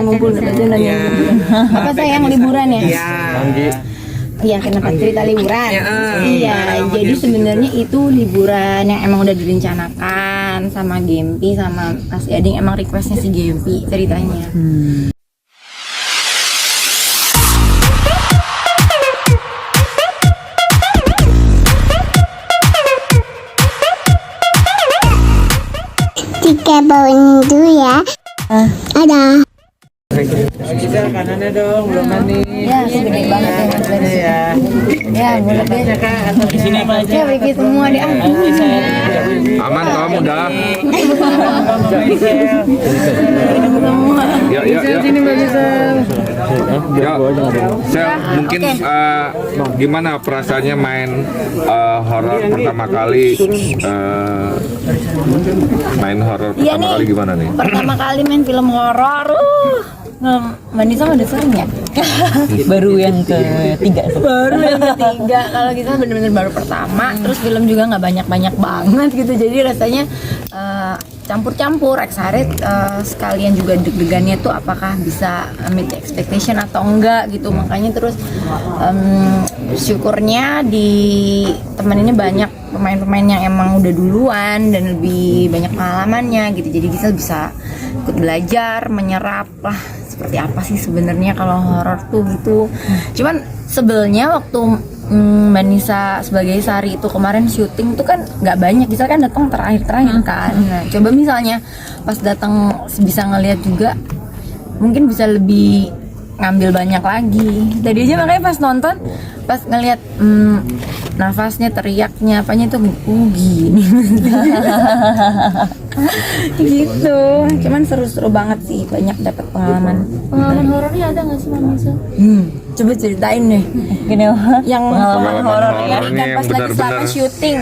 ngumpul aja nanya. Apa sayang liburan ya? Iya. Iya, kenapa cerita liburan? Iya, jadi sebenarnya itu liburan yang emang udah direncanakan sama Gempi sama Mas Ading, emang requestnya si Gempi ceritanya. Tiga bawain dulu ya. Ada. Gisel kanannya dong, belum manis. Ya, segede banget ya Mas Ading. Ya. Ya, boleh deh. Di sini apa aja? Ya, bagi semua deh. Aman kamu udah. Semua. Ya. Sini Mbak Gisel. Ya. Sel, mungkin gimana perasaannya main horor pertama kali? Main horor Iya pertama nih, kali gimana nih? pertama kali main film horor. Mbak Nisa udah sering ya? Baru yang ketiga. Baru yang ketiga. Kalau kita bener-bener baru pertama, terus film juga nggak banyak-banyak banget gitu, jadi rasanya campur-campur excited, sekalian juga deg-degannya tuh apakah bisa meet the expectation atau enggak gitu. Makanya terus syukurnya di temen ini banyak pemain-pemain yang emang udah duluan dan lebih banyak pengalamannya gitu, jadi Gisel bisa ikut belajar, menyerap lah seperti apa sih sebenarnya kalau horor tuh gitu. Cuman sebelnya waktu Mbak Nisa sebagai Sari itu kemarin syuting tuh kan nggak banyak, bisa kan datang terakhir kan. Nah, coba misalnya pas datang bisa ngelihat juga, mungkin bisa lebih ngambil banyak lagi. Tadi aja makanya pas nonton, pas ngelihat nafasnya, teriaknya, apanya tuh gini. Gitu. Cuman seru-seru banget sih, banyak dapat pengalaman. Pengalaman horornya ada nggak sih Mama Nisa? Coba ceritain deh. Gini, Yang Pengalaman horor ya, horornya dan yang pas lagi selama benar-benar syuting.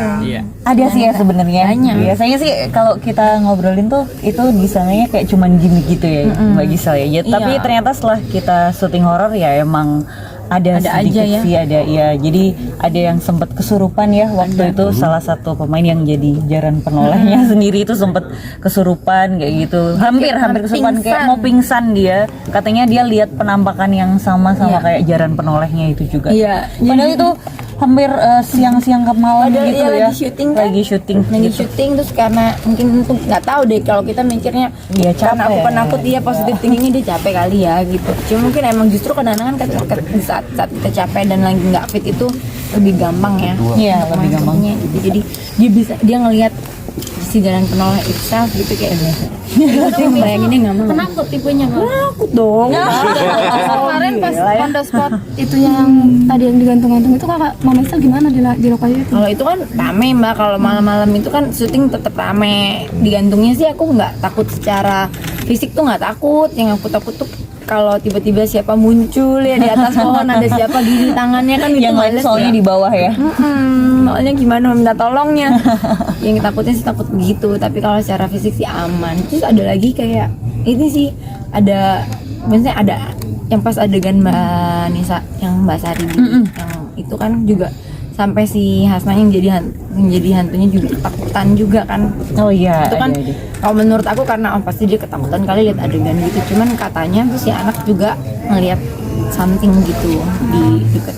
ada sih ya sebenarnya. Banyak. Biasanya sih kalau kita ngobrolin tuh itu disangkanya kayak cuman gimmick gitu ya, Mbak Gisel ya. Tapi Iya. ternyata setelah kita syuting horor ya emang ada Ada sedikit aja ya. sih, ada ya. Jadi ada yang sempat kesurupan ya waktu itu, salah satu pemain yang jadi jaran penolehnya sendiri itu sempat kesurupan kayak gitu. Hampir kesurupan, kayak mau pingsan dia. Katanya dia lihat penampakan yang sama Iya. kayak jaran penolehnya itu juga. Iya. Padahal itu hampir siang-siang ke malam Padahal gitu iya ya. lagi syuting kan? Lagi syuting Lagi gitu. syuting terus karena mungkin untuk nggak tahu deh, kalau kita mikirnya Iya, karena aku capek. penakut, dia positif tingginya dia capek kali ya gitu. Cuma mungkin emang justru kadang-kadang kan di saat kita capek dan lagi nggak fit itu lebih gampang ya. Iya, lebih gampang. Maksudnya gitu. Jadi dia ngelihat si jalan penoleh itself gitu kayak bayanginnya nggak mau. Penakut tipenya Mbak. Takut dong. Kemarin pas on the spot itu yang tadi yang digantung-gantung itu kakak Mama Nisa gimana di lokasi itu? Kalau itu kan rame Mbak, kalau malam-malam itu kan syuting tetap rame. Digantungnya sih aku nggak takut secara fisik tuh, nggak takut. Yang aku takut tuh kalau tiba-tiba siapa muncul ya di atas pohon, ada siapa gini tangannya kan itu Yang lain males soalnya ya. di bawah ya. Soalnya gimana minta tolongnya. Yang takutnya sih takut begitu, tapi kalau secara fisik sih aman. Terus ada lagi kayak ini sih, ada maksudnya ada yang pas adegan Mbak Nisa yang Mbak Sari yang itu kan juga sampai si Hasna yang jadi hantunya juga ketakutan juga kan. Oh iya. Itu kan ada. kalau menurut aku karena pasti dia ketakutan kali lihat adegan gitu. Cuman katanya tuh si anak juga ngelihat something gitu di deket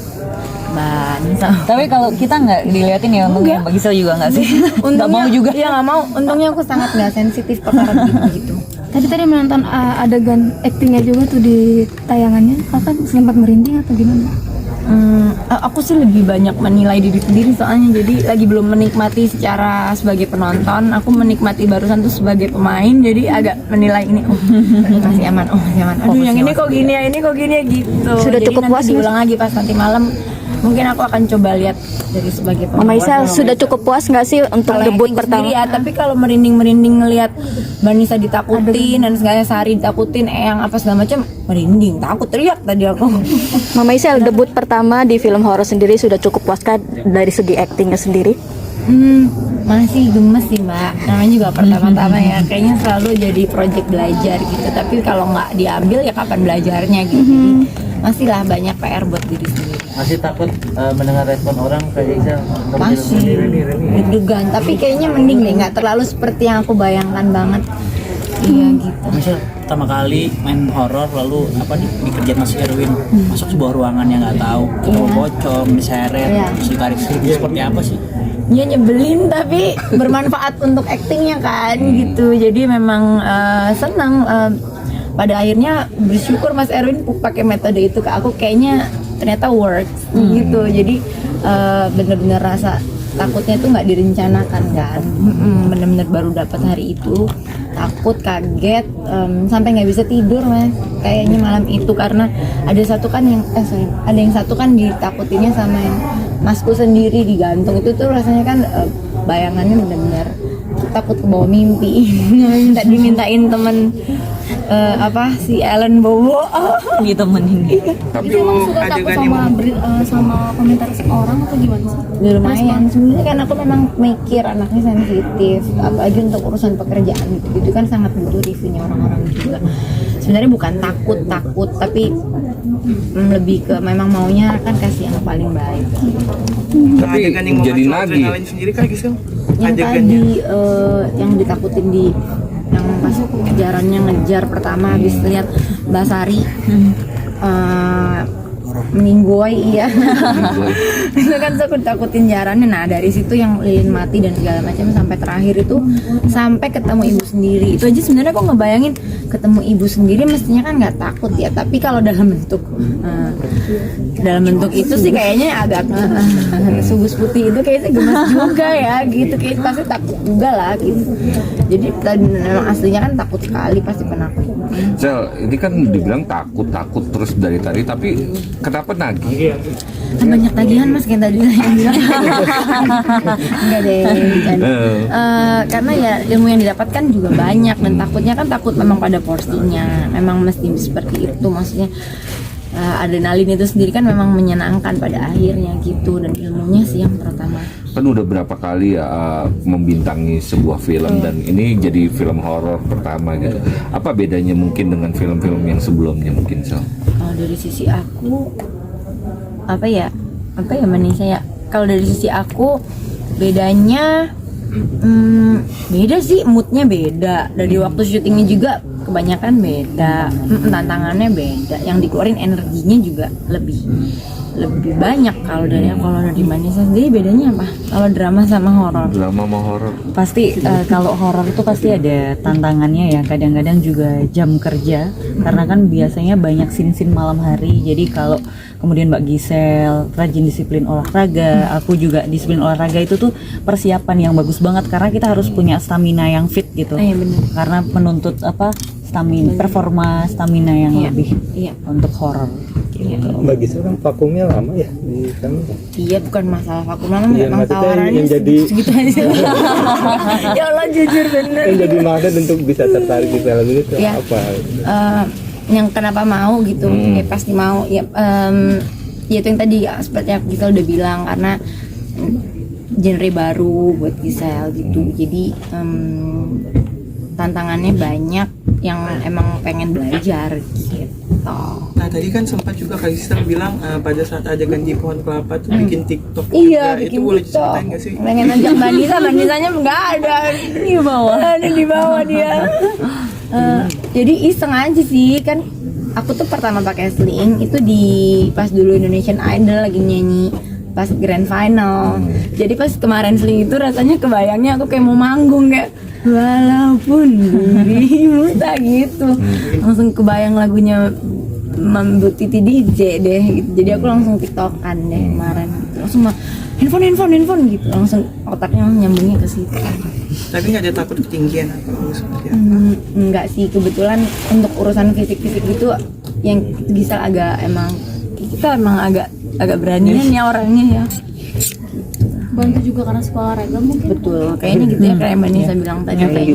Mbak Nisa. Tapi kalau kita nggak diliatin ya, untungnya Mbak Gisel juga nggak sih? Nggak mau juga. Iya nggak mau. Untungnya aku sangat nggak sensitif perkara gitu. Tadi menonton adegan aktingnya juga tuh di tayangannya, kakak sempat merinding atau gimana? Aku sih lebih banyak menilai diri sendiri soalnya, jadi lagi belum menikmati secara sebagai penonton. Aku menikmati barusan tuh sebagai pemain, jadi agak menilai ini masih aman, masih aman. Aduh yang ini kok gini ya gitu. Sudah Jadi cukup nanti puas, diulang lagi pas nanti malam. Mungkin aku akan coba lihat dari sebagai pemain. Mama Nisa sudah cukup puas nggak sih untuk Kalau debut acting pertama? sendiri ya, tapi kalau merinding ngelihat Mbak Nisa ditakutin dan segala Sari ditakutin, Eyang apa segala macam, merinding, takut, teriak tadi aku. Mama Nisa debut pertama di film horor sendiri sudah cukup puas kan dari segi aktingnya sendiri? Masih gemes sih Mbak, namanya juga pertama-tama ya, kayaknya selalu jadi project belajar gitu, tapi kalau nggak diambil ya kapan belajarnya gitu. Jadi masih lah banyak PR buat diri sendiri. Masih takut mendengar respon orang kayak Gisel? Masih deg-degan, tapi kayaknya mending deh, nggak terlalu seperti yang aku bayangkan banget. Iya gitu. Misal pertama kali main horor lalu apa nih di kerjaan Mas Erwin masuk sebuah ruangan yang nggak tahu ketemu pocong diseret Iya. terus ditarik seperti apa sih? Ya nyebelin tapi bermanfaat untuk actingnya kan gitu. Jadi memang senang pada akhirnya bersyukur Mas Erwin pakai metode itu ke aku, kayaknya ternyata works gitu. Jadi bener-bener rasa takutnya tuh nggak direncanakan kan. Bener-bener baru dapat hari itu, takut, kaget, sampai nggak bisa tidur Mas kayaknya malam itu, karena ada satu kan yang ada yang satu kan ditakutinnya sama yang masku sendiri digantung. Itu tuh rasanya kan bayangannya benar-benar takut ke bawah mimpi. dimintain temen si Ellen Bobo ditemenin. Tapi Itu emang suka takut sama komentar orang atau gimana sih? ya lumayan sebenarnya kan aku memang mikir anaknya sensitif, apalagi untuk urusan pekerjaan gitu kan sangat butuh reviewnya orang-orang juga. Sebenarnya bukan takut tapi lebih ke memang maunya kan kasih yang paling baik. tapi jadi nagih. sendiri kah Gisel? Yang tadi yang ditakutin di yang pas kejarannya ngejar pertama habis lihat Mbak Sari meninggoy, iya. Itu kan aku takutin jarannya. Nah dari situ yang lilin mati dan segala macam sampai terakhir itu sampai ketemu ibu sendiri. Itu aja sebenarnya aku ngebayangin ketemu ibu sendiri mestinya kan nggak takut ya. Tapi kalau dalam bentuk itu sih kayaknya agak subus putih itu kayaknya gemes juga ya gitu. Kayak pasti takut juga lah gitu. Jadi memang aslinya kan takut sekali, pasti penakut. Sel, ini kan dibilang takut terus dari tadi, tapi kenapa nagih? Kan banyak tagihan Mas kayak tadi saya bilang. Enggak deh. Karena ya ilmu yang didapatkan juga banyak dan takutnya kan takut memang pada porsinya. Memang mesti seperti itu, maksudnya adrenalin itu sendiri kan memang menyenangkan pada akhirnya gitu, dan ilmunya sih yang pertama. Kan udah berapa kali ya membintangi sebuah film dan ini jadi film horor pertama gitu. Apa bedanya mungkin dengan film-film yang sebelumnya mungkin, Sel? Kalau dari sisi aku apa ya Manisa ya, kalau dari sisi aku bedanya beda sih, moodnya beda, dari waktu syutingnya juga kebanyakan beda, tantangannya beda, yang dikeluarin energinya juga lebih banyak. Kalau dari Manisa sendiri bedanya apa? Kalau drama sama horor? Drama sama horor. Pasti kalau horor itu pasti ada tantangannya ya, kadang-kadang juga jam kerja karena kan biasanya banyak scene-scene malam hari. Jadi kalau kemudian Mbak Gisel rajin disiplin olahraga, aku juga disiplin olahraga, itu tuh persiapan yang bagus banget karena kita harus punya stamina yang fit gitu. Iya benar. Karena menuntut performa stamina yang lebih untuk horor. Mbak Gisel kan vakumnya lama ya di sana. Iya, bukan masalah vakum lama, Iya, memang maksudnya tawarannya yang jadi- segitu aja. Ya Allah, jujur bener. Yang jadi magnet untuk bisa tertarik di film ini tuh Iya. apa? Yang kenapa mau gitu, ya pasti mau ya. Ya itu yang tadi seperti yang Gisel udah bilang, karena genre baru buat Gisel gitu. Jadi tantangannya banyak yang emang pengen belajar gitu. Nah tadi kan sempat juga Kak Gisel bilang pada saat adegan di pohon kelapa tuh bikin TikTok. Iya, juga. bikin Itu boleh TikTok. diceritain nggak sih? Pengen ajak Mbak Nisanya nggak ada di bawah. Ada di bawah dia. Jadi iseng aja sih kan. Aku tuh pertama pakai sling itu di pas dulu Indonesian Idol lagi nyanyi pas grand final. Jadi pas kemarin sling itu rasanya kebayangnya aku kayak mau manggung kayak walaupun dirimu tak gitu. Langsung kebayang lagunya Mambu Titi DJ deh gitu. Jadi aku langsung tiktokan deh kemarin. Langsung handphone gitu. Langsung otaknya nyambungnya ke situ. Tapi nggak ada takut ketinggian atau seperti apa? Enggak sih, kebetulan untuk urusan fisik-fisik gitu yang Gisel kita emang agak beranian ya orangnya ya. Bantu juga karena sekolah olahraga mungkin. Betul, kayaknya gitu ya kayak Mbak Nisa bilang tadi kayak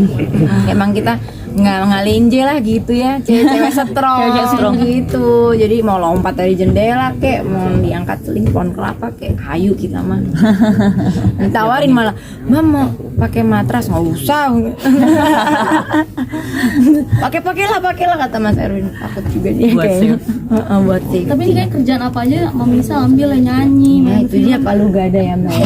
emang kita nggak lenje lah gitu ya, cewek strong gitu. Jadi mau lompat dari jendela kek, mau diangkat seling pohon kelapa kek, hayu kita mah. Ditawarin malah, "Mbak mau pakai matras?" "Nggak usah." Pakailah kata Mas Erwin. Takut juga dia Buat kayaknya. Buat sih. Tapi ini kayak kerjaan apa aja Mama Nisa ambil ya, nyanyi, Nah, main itu dia palu gak ada ya Mbak.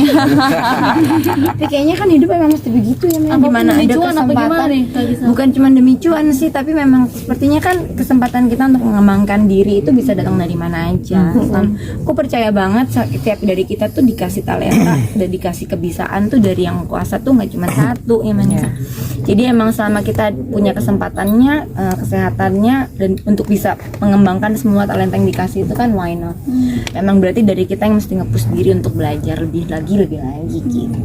Tapi kayaknya kan hidup emang mesti begitu ya Mbak. Apapun Dimana ada tujuan apa gimana kesempatan. nih, Kak Gisel? Bukan cuma demi cuan sih, tapi memang sepertinya kan kesempatan kita untuk mengembangkan diri itu bisa datang dari mana aja. Aku percaya banget setiap dari kita tuh dikasih talenta dan dikasih kebiasaan tuh dari yang kuasa tuh nggak cuma satu ya Manisa. Jadi emang selama kita punya kesempatannya, kesehatannya dan untuk bisa mengembangkan semua talenta yang dikasih itu kan why not. Memang berarti dari kita yang mesti nge-push diri untuk belajar lebih lagi gitu.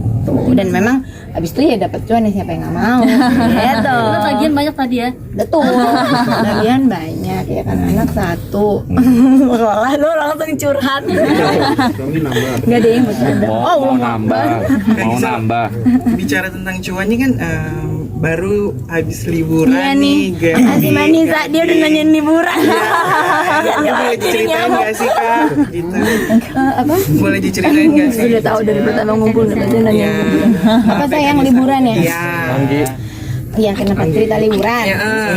Dan memang abis itu ya dapat cuan ya, siapa yang nggak mau gitu. Tagihan banyak tadi ya. Betul, tagihan banyak ya kan, anak satu sekolah lo langsung curhat. Nggak ada yang bercanda. Mau nambah. Bicara tentang cuannya kan baru habis liburan Iya nih, Gem. makasih Manisa, dia udah nanyain liburan. Boleh diceritain nggak sih Kak? Gitu. Apa? Boleh diceritain nggak sih? Sudah tahu dari pertama ngumpul dia nanyain liburan. Apa sayang liburan ya? Iya. Iya, kenapa cerita liburan?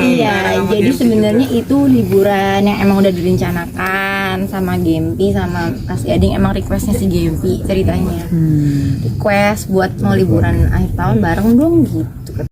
Iya, jadi sebenarnya itu liburan yang emang udah direncanakan sama Gempi sama Mas Ading. Emang requestnya si Gempi ceritanya. Request buat mau liburan akhir tahun bareng dong gitu.